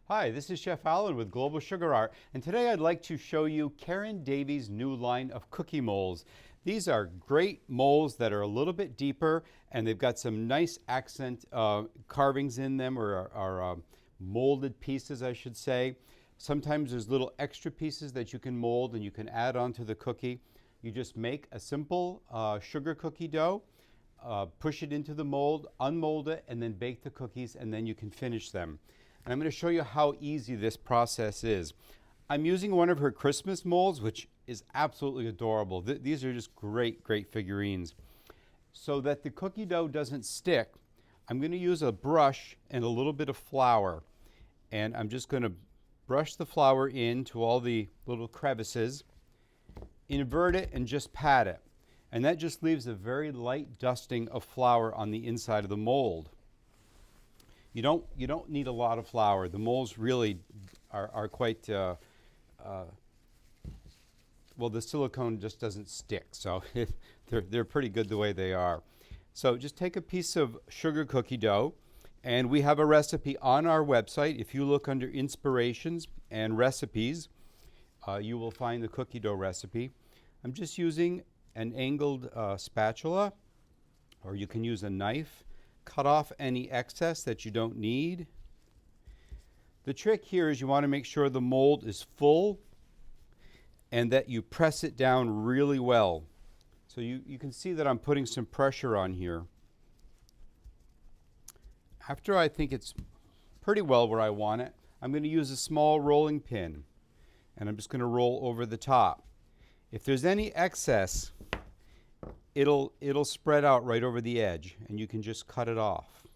Hi, this is Chef Alan with Global Sugar Art, and today I'd like to show you Karen Davie's new line of cookie molds. These are great molds that are a little bit deeper, and they've got some nice accent carvings in them, or molded pieces, I should say. Sometimes there's little extra pieces that you can mold and you can add onto the cookie. You just make a simple sugar cookie dough, push it into the mold, unmold it, and then bake the cookies, and then you can finish them. And I'm going to show you how easy this process is. I'm using one of her Christmas molds, which is absolutely adorable. These are just great figurines. So that the cookie dough doesn't stick, I'm going to use a brush and a little bit of flour. And I'm just going to brush the flour into all the little crevices, invert it, and just pat it. And that just leaves a very light dusting of flour on the inside of the mold. You don't need a lot of flour. The molds really are quite, well, the silicone just doesn't stick, so they're pretty good the way they are. So just take a piece of sugar cookie dough, and we have a recipe on our website. If you look under inspirations and recipes, you will find the cookie dough recipe. I'm just using an angled spatula, or you can use a knife. Cut off any excess that you don't need. The trick here is you want to make sure the mold is full and that you press it down really well. So you can see that I'm putting some pressure on here. After I think it's pretty well where I want it, I'm going to use a small rolling pin, and I'm just going to roll over the top. If there's any excess, it'll spread out right over the edge, and you can just cut it off.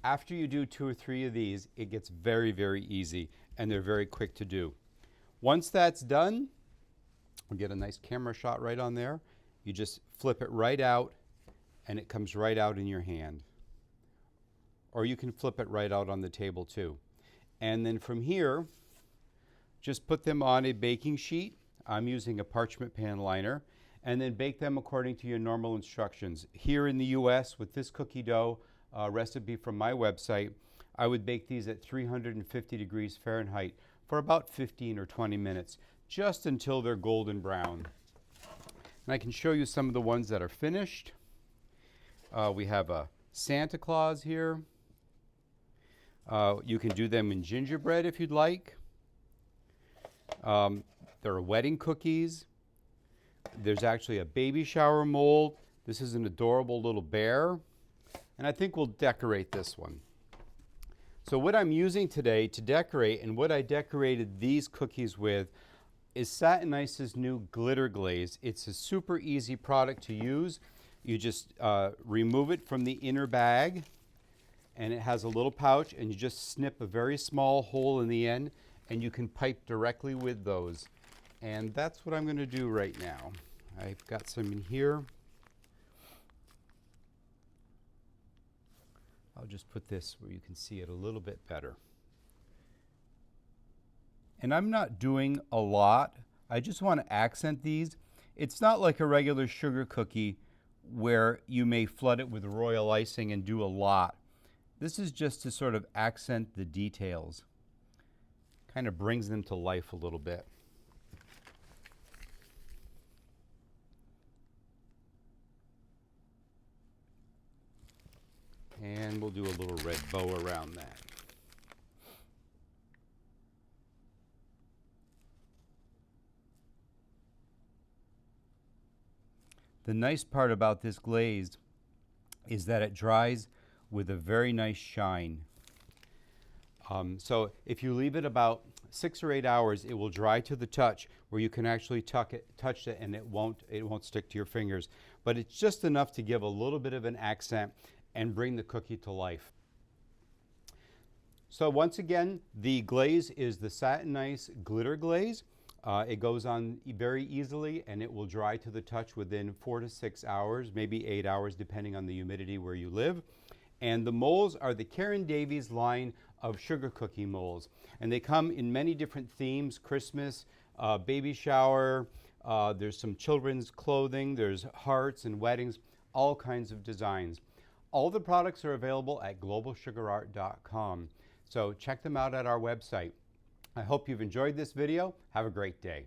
After you do 2 or 3 of these, it gets very easy, and they're very quick to do. Once that's done, we'll get a nice camera shot right on there. You just flip it right out, and it comes right out in your hand. Or you can flip it right out on the table too. And then from here, just put them on a baking sheet. I'm using a parchment pan liner, and then bake them according to your normal instructions. Here in the US, with this cookie dough recipe from my website, I would bake these at 350 degrees Fahrenheit for about 15 or 20 minutes, just until they're golden brown. And I can show you some of the ones that are finished. We have a Santa Claus here. You can do them in gingerbread if you'd like. There are wedding cookies. There's actually a baby shower mold. This is an adorable little bear. And I think we'll decorate this one. So what I'm using today to decorate, and what I decorated these cookies with, is Satin Ice's new Glitter Glaze. It's a super easy product to use. You just remove it from the inner bag, and it has a little pouch, and you just snip a very small hole in the end, and you can pipe directly with those. And that's what I'm going to do right now. I've got some in here. I'll just put this where you can see it a little bit better. And I'm not doing a lot. I just want to accent these. It's not like a regular sugar cookie where you may flood it with royal icing and do a lot. This is just to sort of accent the details. Kind of brings them to life a little bit. And we'll do a little red bow around that. The nice part about this glaze is that it dries with a very nice shine. So if you leave it about 6 or 8 hours, it will dry to the touch where you can actually touch it, and it won't stick to your fingers. But it's just enough to give a little bit of an accent and bring the cookie to life. So once again, the glaze is the Satin Ice Glitter Glaze. It goes on very easily, and it will dry to the touch within 4 to 6 hours, maybe 8 hours, depending on the humidity where you live. And the molds are the Karen Davie's line of sugar cookie molds. And they come in many different themes: Christmas, baby shower, there's some children's clothing, there's hearts and weddings, all kinds of designs. All the products are available at globalsugarart.com. So check them out at our website. I hope you've enjoyed this video. Have a great day.